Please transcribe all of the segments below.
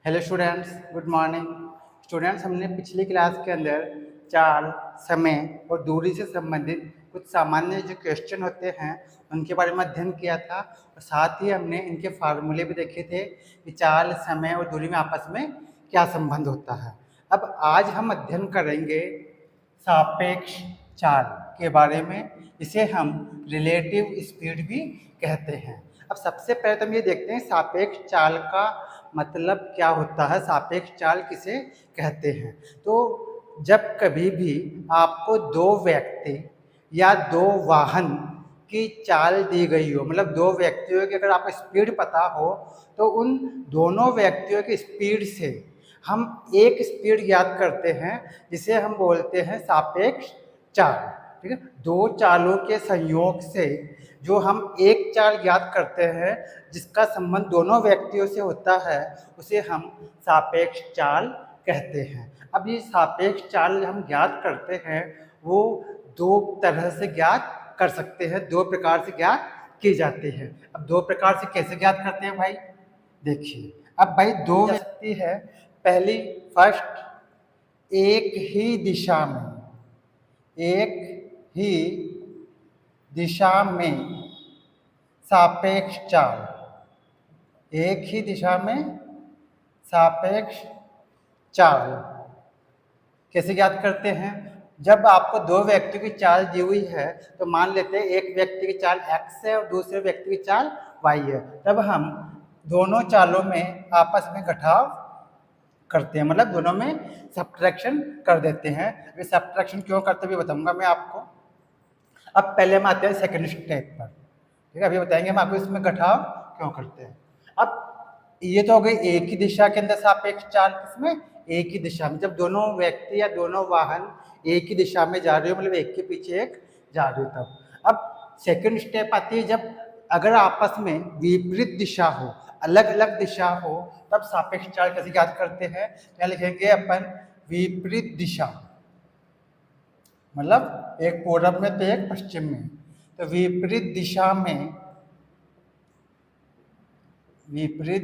Hello students, good morning. Students, हमने पिछली class के अंदर चाल, समय और दूरी से संबंधित कुछ सामान्य जो क्वेश्चन होते हैं उनके बारे में अध्ययन किया था और साथ ही हमने इनके फार्मूले भी देखे थे कि चाल, समय और दूरी में आपस में क्या संबंध होता है। अब आज हम अध्ययन करेंगे सापेक्ष चाल के बारे में, इसे हम रिलेटिव स्पीड भी कहते हैं। अब सबसे पहले तो हम ये देखते हैं सापेक्ष चाल का मतलब क्या होता है, सापेक्ष चाल किसे कहते हैं। तो जब कभी भी आपको दो व्यक्ति या दो वाहन की चाल दी गई हो, मतलब दो व्यक्तियों की अगर आपको स्पीड पता हो, तो उन दोनों व्यक्तियों की स्पीड से हम एक स्पीड याद करते हैं जिसे हम बोलते हैं सापेक्ष चाल। ठीक है, दो चालों के संयोग से जो हम एक चाल याद करते हैं जिसका संबंध दोनों व्यक्तियों से होता है उसे हम सापेक्ष चाल कहते हैं। अब ये सापेक्ष चाल हम ज्ञात करते हैं वो दो तरह से ज्ञात कर सकते हैं, दो प्रकार से ज्ञात की जाती है। अब दो प्रकार से कैसे ज्ञात करते हैं भाई, देखिए। अब भाई दो व्यक्ति है, पहली फर्स्ट एक ही दिशा में सापेक्ष चाल, एक ही दिशा में सापेक्ष चाल कैसे ज्ञात करते हैं। जब आपको दो व्यक्तियों की चाल दी हुई है तो मान लेते हैं एक व्यक्ति की चाल x है और दूसरे व्यक्ति की चाल y है, तब हम दोनों चालों में आपस में घटाव करते हैं, मतलब दोनों में सब्ट्रैक्शन कर देते हैं। ये सब्ट्रैक्शन क्यों करते हुए बताऊंगा मैं आपको। अब पहले हम आते हैं सेकंड स्टेप पर, ठीक है, अभी बताएंगे हम आपको इसमें घटाव क्यों करते हैं। अब ये तो हो गई एक ही दिशा के अंदर सापेक्ष चाल, किसमें, एक ही दिशा में, जब दोनों व्यक्ति या दोनों वाहन एक ही दिशा में जा रहे हो, मतलब एक के पीछे एक जा रहे हो तब। अब सेकंड स्टेप आती है जब अगर आपस में विपरीत दिशा हो, अलग अलग दिशा हो, तब सापेक्ष चाल कैसे ज्ञात करते हैं। क्या लिखेंगे अपन, विपरीत दिशा, मतलब एक पूरब में तो एक पश्चिम में, तो विपरीत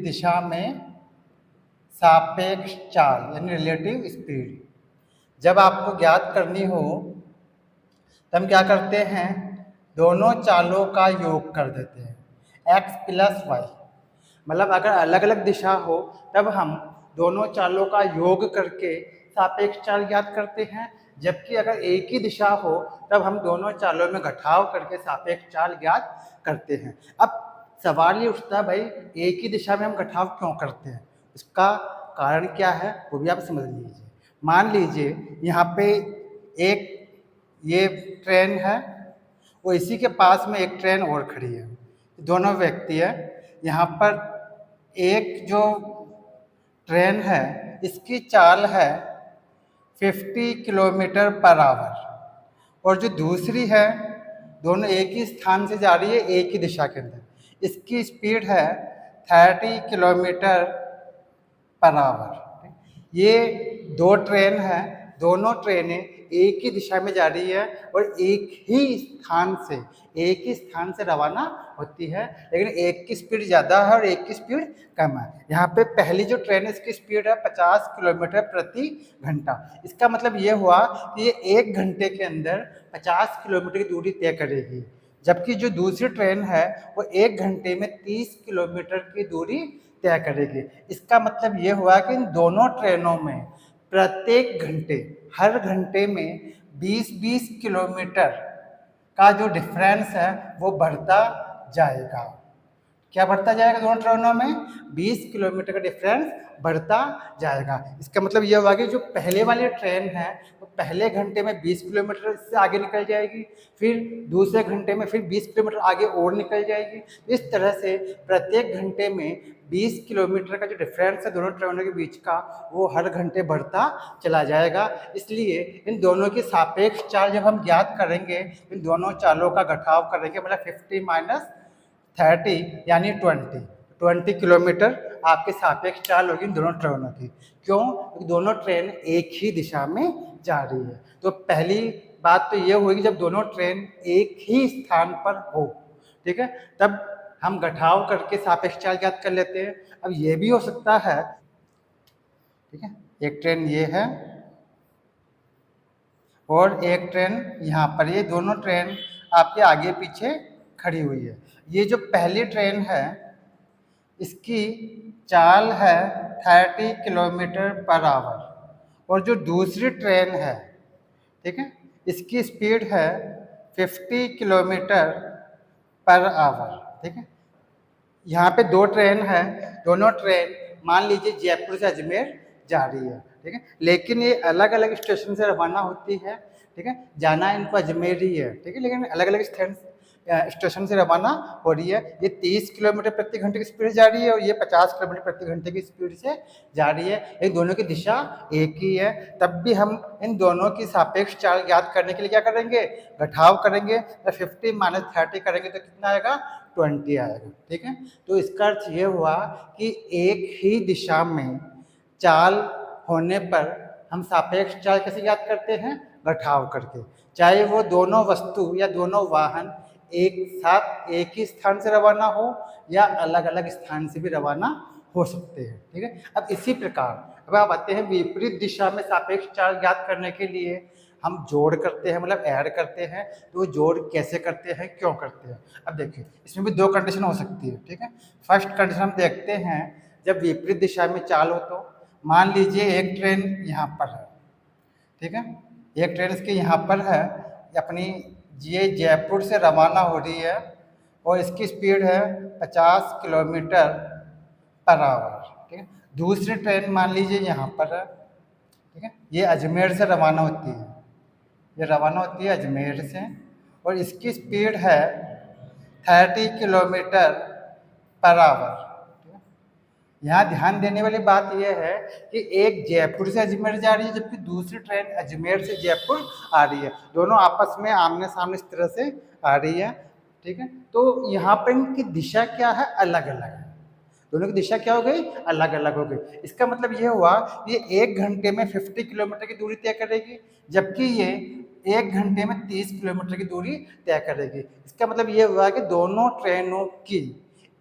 दिशा में सापेक्ष चाल यानी रिलेटिव स्पीड जब आपको ज्ञात करनी हो तब क्या करते हैं, दोनों चालों का योग कर देते हैं, x प्लस वाई। मतलब अगर अलग अलग दिशा हो तब हम दोनों चालों का योग करके सापेक्ष चाल ज्ञात करते हैं, जबकि अगर एक ही दिशा हो तब हम दोनों चालों में घटाव करके सापेक्ष चाल ज्ञात करते हैं। अब सवाल ये उठता है भाई, एक ही दिशा में हम घटाव क्यों करते हैं, इसका कारण क्या है वो भी आप समझ लीजिए। मान लीजिए यहाँ पे एक ये ट्रेन है, वो इसी के पास में एक ट्रेन और खड़ी है, दोनों व्यक्ति है। यहाँ पर एक जो ट्रेन है इसकी चाल है 50 किलोमीटर पर आवर और जो दूसरी है दोनों एक ही स्थान से जा रही है एक ही दिशा के अंदर, इसकी स्पीड है 30 किलोमीटर पर आवर। ये दो ट्रेन है, दोनों ट्रेनें एक ही दिशा में जा रही है और एक ही स्थान से रवाना होती है, लेकिन एक की स्पीड ज़्यादा है और एक की स्पीड कम है। यहाँ पे पहली जो ट्रेन है इसकी स्पीड है 50 किलोमीटर प्रति घंटा। इसका मतलब ये हुआ कि ये एक घंटे के अंदर 50 किलोमीटर की दूरी तय करेगी, जबकि जो दूसरी ट्रेन है वो एक घंटे में 30 किलोमीटर की दूरी तय करेगी। इसका मतलब ये हुआ कि इन दोनों ट्रेनों में प्रत्येक घंटे, हर घंटे में 20-20 किलोमीटर का जो डिफरेंस है वो बढ़ता जाएगा। क्या बढ़ता जाएगा, दोनों ट्रेनों में 20 किलोमीटर का डिफरेंस बढ़ता जाएगा। इसका मतलब ये होगा कि जो पहले वाली ट्रेन है वो पहले घंटे में 20 किलोमीटर से आगे निकल जाएगी, फिर दूसरे घंटे में फिर 20 किलोमीटर आगे और निकल जाएगी। इस तरह से प्रत्येक घंटे में 20 किलोमीटर का जो डिफरेंस है दोनों ट्रेनों के बीच का वो हर घंटे बढ़ता चला जाएगा। इसलिए इन दोनों की सापेक्ष चाल जब हम ज्ञात करेंगे, इन दोनों चालों का घटाव करेंगे, मतलब 50 माइनस 30 यानी 20 किलोमीटर आपके सापेक्ष चाल होगी दोनों ट्रेनों की। क्यों, क्योंकि दोनों ट्रेन एक ही दिशा में जा रही है। तो पहली बात तो ये होगी जब दोनों ट्रेन एक ही स्थान पर हो, ठीक है, तब हम घटाव करके सापेक्ष चाल ज्ञात कर लेते हैं। अब ये भी हो सकता है ठीक है, एक ट्रेन ये है और एक ट्रेन यहाँ पर, ये दोनों ट्रेन आपके आगे पीछे खड़ी हुई है। ये जो पहली ट्रेन है इसकी चाल है 30 किलोमीटर पर आवर और जो दूसरी ट्रेन है, ठीक है, इसकी स्पीड है 50 किलोमीटर पर आवर। ठीक है, यहाँ पे दो ट्रेन है, दोनों ट्रेन मान लीजिए जयपुर से अजमेर जा रही है। ठीक है, लेकिन ये अलग अलग स्टेशन से रवाना होती है। ठीक है, जाना इनको अजमेर ही है। ठीक है, लेकिन अलग अलग स्टेशन से रवाना हो रही है। ये 30 किलोमीटर प्रति घंटे की स्पीड जा रही है और ये 50 किलोमीटर प्रति घंटे की स्पीड से जा रही है। इन दोनों की दिशा एक ही है। तब भी हम इन दोनों की सापेक्ष चाल ज्ञात करने के लिए क्या करेंगे, घटाव करेंगे। तो 50 माइनस 30 करेंगे तो कितना आएगा, 20 आएगा। ठीक है, तो इसका अर्थ ये हुआ कि एक ही दिशा में चाल होने पर हम सापेक्ष चाल कैसे ज्ञात करते हैं, घटाव करके। चाहे वो दोनों वस्तु या दोनों वाहन एक साथ एक ही स्थान से रवाना हो या अलग अलग स्थान से भी रवाना हो सकते हैं। ठीक है, अब इसी प्रकार अब आप आते हैं विपरीत दिशा में सापेक्ष चाल ज्ञात करने के लिए हम जोड़ करते हैं, मतलब ऐड करते हैं। तो जोड़ कैसे करते हैं, क्यों करते हैं, अब देखिए इसमें भी दो कंडीशन हो सकती है। ठीक है, फर्स्ट कंडीशन हम देखते हैं, जब विपरीत दिशा में चाल हो तो मान लीजिए एक ट्रेन यहाँ पर है। ठीक है, एक ट्रेन इसके यहाँ पर है, अपनी ये जयपुर से रवाना हो रही है और इसकी स्पीड है 50 किलोमीटर पर आवर। ठीक है, दूसरी ट्रेन मान लीजिए यहाँ पर है। ठीक है, ये अजमेर से रवाना होती है, ये रवाना होती है अजमेर से और इसकी स्पीड है 30 किलोमीटर पर आवर। यहाँ ध्यान देने वाली बात यह है कि एक जयपुर से अजमेर जा रही है जबकि दूसरी ट्रेन अजमेर से जयपुर आ रही है। दोनों आपस में आमने सामने इस तरह से आ रही है। ठीक है, तो यहाँ पर इनकी दिशा क्या है, अलग अलग है। दोनों की दिशा क्या हो गई, अलग अलग हो गई। इसका मतलब ये हुआ ये 1 घंटे में 50 किलोमीटर की दूरी तय करेगी जबकि ये 1 घंटे में 30 किलोमीटर की दूरी तय करेगी। इसका मतलब ये हुआ कि दोनों ट्रेनों की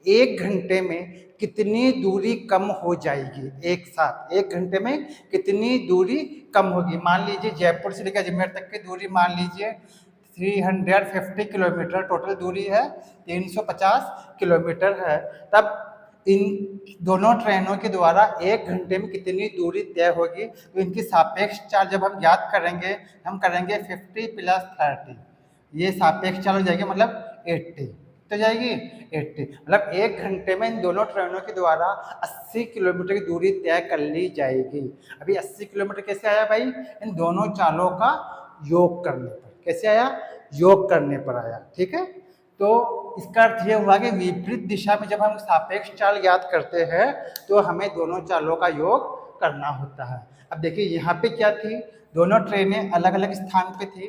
1 घंटे में कितनी दूरी कम हो जाएगी, एक साथ 1 घंटे में कितनी दूरी कम होगी। मान लीजिए जयपुर से लेकर अजमेर तक की दूरी मान लीजिए 350 किलोमीटर टोटल दूरी है, 350 किलोमीटर है। तब इन दोनों ट्रेनों के द्वारा 1 घंटे में कितनी दूरी तय होगी, तो इनकी सापेक्ष चाल जब हम ज्ञात करेंगे, हम करेंगे 50 प्लस 30, ये सापेक्ष चाल हो जाएगी, मतलब 80 तो जाएगी 80, मतलब 1 घंटे में इन दोनों ट्रेनों के द्वारा 80 किलोमीटर की दूरी तय कर ली जाएगी। अभी 80 किलोमीटर कैसे आया भाई, इन दोनों चालों का योग करने पर। कैसे आया, योग करने पर आया। ठीक है, तो इसका अर्थ यह हुआ कि विपरीत दिशा में जब हम सापेक्ष चाल ज्ञात करते हैं तो हमें दोनों चालों का योग करना होता है। अब देखिए यहाँ पे क्या थी, दोनों ट्रेनें अलग अलग स्थान पे थी।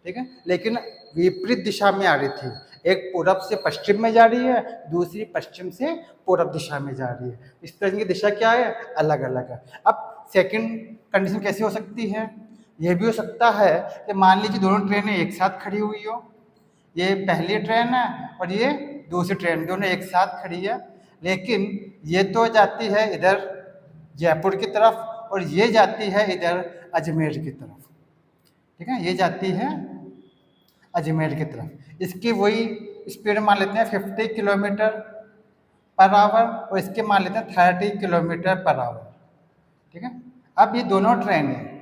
ठीक है, लेकिन विपरीत दिशा में आ रही थी। एक पूरब से पश्चिम में जा रही है, दूसरी पश्चिम से पूरब दिशा में जा रही है। इस तरह की दिशा क्या है, अलग अलग है। अब सेकंड कंडीशन कैसे हो सकती है, यह भी हो सकता है कि मान लीजिए दोनों ट्रेनें एक साथ खड़ी हुई हो, ये पहली ट्रेन है और ये दूसरी ट्रेन, दोनों एक साथ खड़ी है, लेकिन ये तो जाती है इधर जयपुर की तरफ और ये जाती है इधर अजमेर की तरफ। ठीक है, ये जाती है अजमेर की तरफ। इसकी वही स्पीड मान लेते हैं 50 किलोमीटर पर आवर और इसके मान लेते हैं 30 किलोमीटर पर आवर। ठीक है, अब ये दोनों ट्रेनें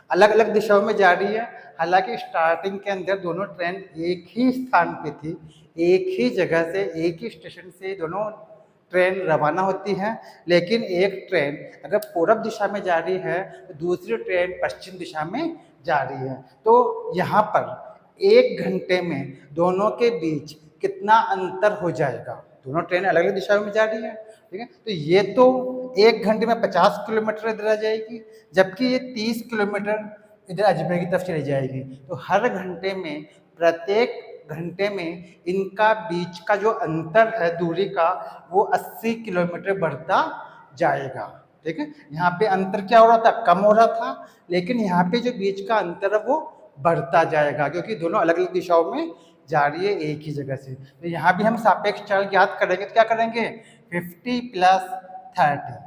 अलग अलग दिशाओं में जा रही है। हालांकि स्टार्टिंग के अंदर दोनों ट्रेन एक ही स्थान पे थी, एक ही जगह से, एक ही स्टेशन से दोनों ट्रेन रवाना होती हैं, लेकिन एक ट्रेन अगर पूरब दिशा में जा रही है तो दूसरी ट्रेन पश्चिम दिशा में जा रही है। तो यहाँ पर 1 घंटे में दोनों के बीच कितना अंतर हो जाएगा, दोनों ट्रेन अलग अलग दिशाओं में जा रही है। ठीक है, तो ये तो 1 घंटे में 50 किलोमीटर इधर आ जाएगी जबकि ये 30 किलोमीटर इधर अजमेर की तरफ चली जाएगी। तो हर घंटे में, प्रत्येक घंटे में इनका बीच का जो अंतर है दूरी का, वो 80 किलोमीटर बढ़ता जाएगा। ठीक है, यहाँ पे अंतर क्या हो रहा था, कम हो रहा था, लेकिन यहाँ पे जो बीच का अंतर है वो बढ़ता जाएगा क्योंकि दोनों अलग अलग दिशाओं में जा रही है एक ही जगह से। तो यहाँ भी हम सापेक्ष चाल ज्ञात करेंगे तो क्या करेंगे, 50 प्लस 30।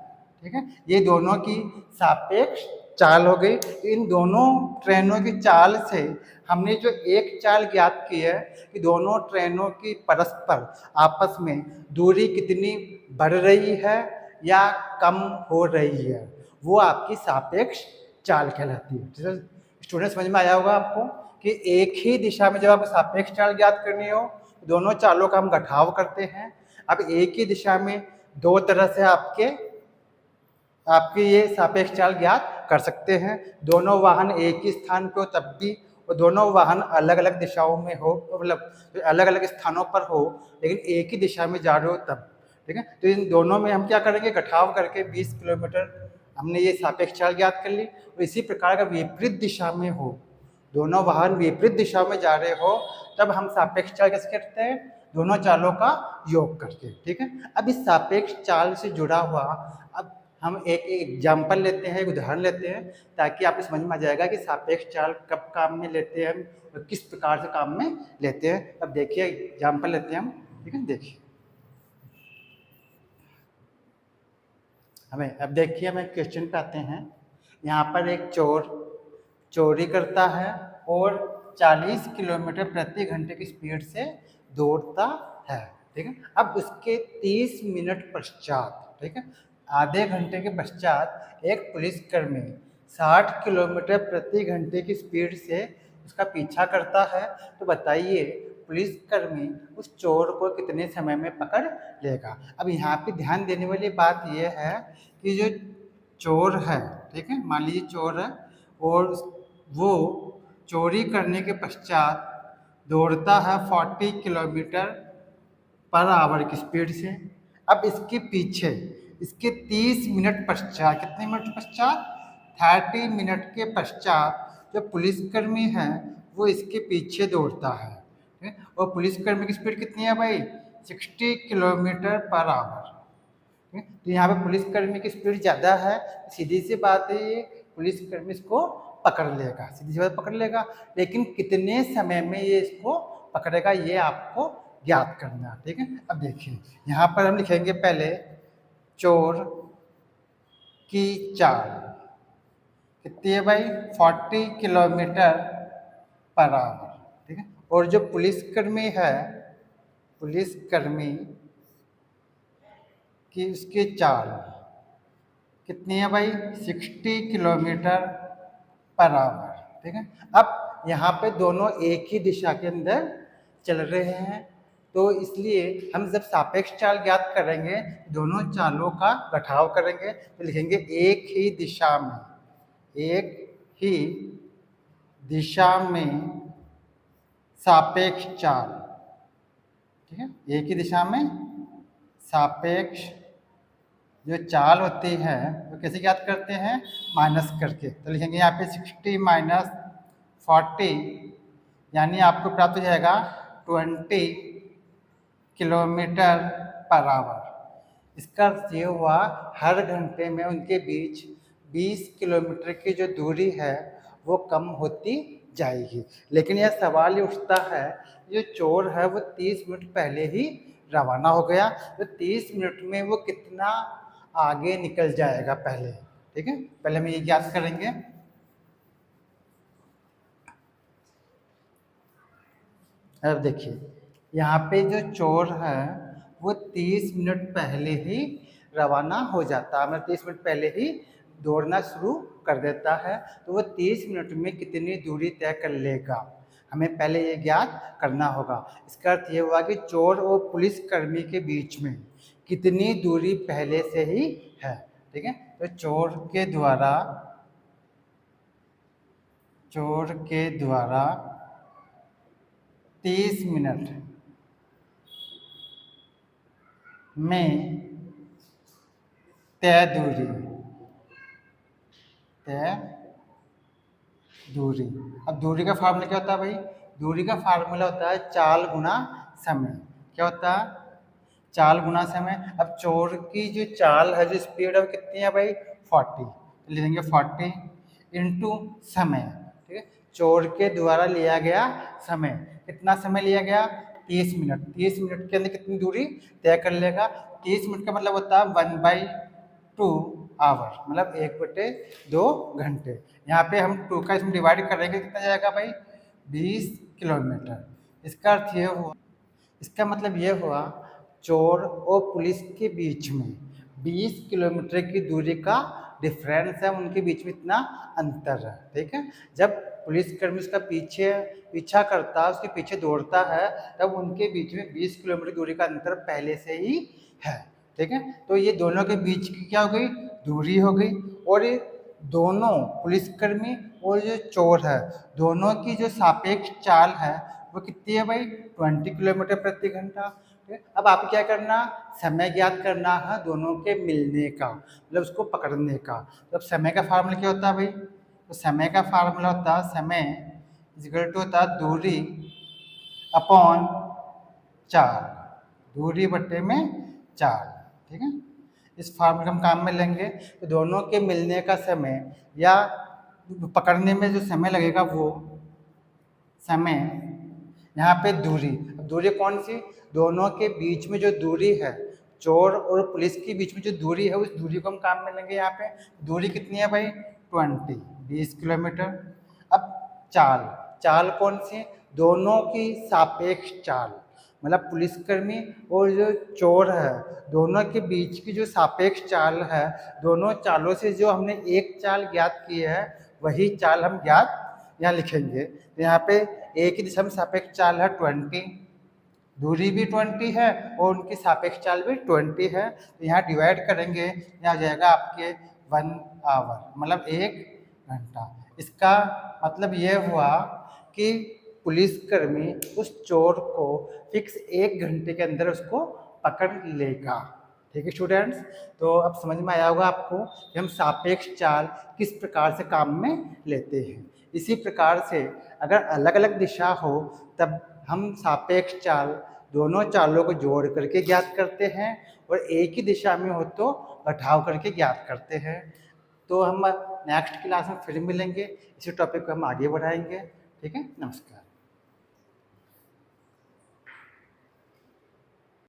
ठीक है। ये दोनों की सापेक्ष चाल हो गई। इन दोनों ट्रेनों की चाल से हमने जो एक चाल ज्ञात की है कि दोनों ट्रेनों की परस्पर आपस में दूरी कितनी बढ़ रही है या कम हो रही है, वो आपकी सापेक्ष चाल कहलाती है। जैसे स्टूडेंट समझ में आया होगा आपको कि एक ही दिशा में जब आपको सापेक्ष चाल ज्ञात करनी हो, दोनों चालों का हम घटाव करते हैं। अब एक ही दिशा में दो तरह से आपकी ये सापेक्ष चाल ज्ञात कर सकते हैं। दोनों वाहन एक ही स्थान पे हो तब भी, और दोनों वाहन अलग अलग दिशाओं में हो, मतलब अलग अलग स्थानों पर हो लेकिन एक ही दिशा में जा रहे हो तब, ठीक है। तो इन दोनों में हम क्या करेंगे, घटाव करके 20 किलोमीटर हमने ये सापेक्ष चाल ज्ञात कर ली। और इसी प्रकार अगर विपरीत दिशा में हो, दोनों वाहन विपरीत दिशा में जा रहे हो, तब हम सापेक्ष चाल कैसे करते हैं, दोनों चालों का योग करके, ठीक है। अब इस सापेक्ष चाल से जुड़ा हुआ अब हम एक एग्जाम्पल लेते हैं, एक उदाहरण लेते हैं, ताकि आपको समझ में आ जाएगा कि सापेक्ष चाल कब काम में लेते हैं और किस प्रकार से काम में लेते हैं। अब देखिए एग्जाम्पल लेते हैं हम, ठीक है। देखिए अब देखिए हमें क्वेश्चन पे आते हैं। यहाँ पर एक चोर चोरी करता है और 40 किलोमीटर प्रति घंटे की स्पीड से दौड़ता है, ठीक है। अब उसके 30 मिनट पश्चात, ठीक है, आधे घंटे के पश्चात एक पुलिसकर्मी 60 किलोमीटर प्रति घंटे की स्पीड से उसका पीछा करता है। तो बताइए पुलिसकर्मी उस चोर को कितने समय में पकड़ लेगा। अब यहाँ पे ध्यान देने वाली बात यह है कि जो चोर है, ठीक है, मान लीजिए चोर है और वो चोरी करने के पश्चात दौड़ता है 40 किलोमीटर पर आवर की स्पीड से। अब इसके पीछे इसके 30 मिनट पश्चात, कितने मिनट पश्चात, 30 मिनट के पश्चात जो पुलिसकर्मी है वो इसके पीछे दौड़ता है, ठीक है? और पुलिसकर्मी की स्पीड कितनी है भाई, 60 किलोमीटर पर आवर। तो यहाँ पे पुलिसकर्मी की स्पीड ज़्यादा है, सीधी सी बात है ये पुलिसकर्मी इसको पकड़ लेगा, सीधी सी बात पकड़ लेगा। लेकिन कितने समय में ये इसको पकड़ेगा ये आपको ज्ञात करना, ठीक है। अब देखिए यहाँ पर हम लिखेंगे पहले चोर की चाल कितनी है भाई, 40 किलोमीटर पर आवर, ठीक है। और जो पुलिसकर्मी है, पुलिसकर्मी की उसकी चाल कितनी है भाई, 60 किलोमीटर पर आवर, ठीक है। अब यहाँ पे दोनों एक ही दिशा के अंदर चल रहे हैं, तो इसलिए हम जब सापेक्ष चाल ज्ञात करेंगे दोनों चालों का घटाव करेंगे तो लिखेंगे एक ही दिशा में, एक ही दिशा में सापेक्ष चाल, ठीक है। एक ही दिशा में सापेक्ष जो चाल होती है वो कैसे ज्ञात करते हैं, माइनस करके। तो लिखेंगे यहाँ पे 60 माइनस 40 यानी आपको प्राप्त हो जाएगा 20 किलोमीटर पर आवर। इसका अर्थ ये हुआ हर घंटे में उनके बीच 20 किलोमीटर की जो दूरी है वो कम होती जाएगी। लेकिन यह सवाल ये उठता है, जो चोर है वो 30 मिनट पहले ही रवाना हो गया, तो 30 मिनट में वो कितना आगे निकल जाएगा पहले, ठीक है। पहले हम ये ज्ञात करेंगे। अब देखिए यहाँ पे जो चोर है वो 30 मिनट पहले ही रवाना हो जाता है, मतलब 30 मिनट पहले ही दौड़ना शुरू कर देता है। तो वो 30 मिनट में कितनी दूरी तय कर लेगा, हमें पहले ये ज्ञात करना होगा। इसका अर्थ ये हुआ कि चोर और पुलिसकर्मी के बीच में कितनी दूरी पहले से ही है, ठीक है। तो चोर के द्वारा 30 मिनट में तय दूरी। अब दूरी का फार्मूला क्या होता है भाई, दूरी का फार्मूला होता है चाल गुना समय। क्या होता है, चाल गुना समय। अब चोर की जो चाल है, जो स्पीड है वो कितनी है भाई, 40, लिख देंगे 40 इंटू समय, ठीक है। चोर के द्वारा लिया गया समय, कितना समय लिया गया, 30 मिनट। 30 मिनट के अंदर कितनी दूरी तय कर लेगा, 30 मिनट का मतलब होता है 1/2 आवर, मतलब 1/2 घंटे। यहाँ पे हम 2 का इसमें डिवाइड करेंगे, कितना जाएगा भाई? 20 किलोमीटर। इसका अर्थ ये हुआ, इसका मतलब ये हुआ चोर और पुलिस के बीच में 20 किलोमीटर की दूरी का डिफरेंस है, उनके बीच में इतना अंतर है, ठीक है। जब पुलिसकर्मी उसका पीछा करता है, उसके पीछे दौड़ता है, तब उनके बीच में 20 किलोमीटर दूरी का अंतर पहले से ही है, ठीक है। तो ये दोनों के बीच की क्या हो गई? दूरी हो गई। और ये दोनों पुलिसकर्मी और जो चोर है, दोनों की जो सापेक्ष चाल है वो कितनी है भाई? 20 किलोमीटर प्रति घंटा। अब आप क्या करना, समय ज्ञात करना है दोनों के मिलने का, मतलब उसको पकड़ने का। तो अब समय का फार्मूला क्या होता है भाई? तो समय का फार्मूला होता है, समय इक्वल टू होता है दूरी अपॉन चाल, दूरी बटे में चाल, ठीक है। इस फार्मूला हम काम में लेंगे। तो दोनों के मिलने का समय या पकड़ने में जो समय लगेगा वो समय, यहाँ पे दूरी, दूरी कौन सी? दोनों के बीच में जो दूरी है, चोर और पुलिस के बीच में जो दूरी है, उस दूरी को हम काम में लेंगे। यहाँ पे दूरी कितनी है भाई? 20 किलोमीटर। अब चाल, चाल कौन सी? दोनों की सापेक्ष चाल, मतलब पुलिसकर्मी और जो चोर है, दोनों के बीच की जो सापेक्ष चाल है, दोनों चालों से जो हमने एक चाल ज्ञात की है, वही चाल हम ज्ञात यहाँ लिखेंगे। तो यहाँ पे एक ही दिशा में सापेक्ष चाल है 20, दूरी भी 20 है और उनकी सापेक्ष चाल भी 20 है। तो यहाँ डिवाइड करेंगे, यहाँ जाएगा आपके 1 आवर, मतलब 1 घंटा। इसका मतलब ये हुआ कि पुलिसकर्मी उस चोर को फिक्स 1 घंटे के अंदर उसको पकड़ लेगा, ठीक है स्टूडेंट्स। तो अब समझ में आया होगा आपको कि हम सापेक्ष चाल किस प्रकार से काम में लेते हैं। इसी प्रकार से अगर अलग अलग दिशा हो तब हम सापेक्ष चाल दोनों चालों को जोड़ करके ज्ञात करते हैं, और एक ही दिशा में हो तो घटाव करके ज्ञात करते हैं। तो हम नेक्स्ट क्लास में फिर मिलेंगे, इसी टॉपिक को हम आगे बढ़ाएंगे, ठीक है। नमस्कार।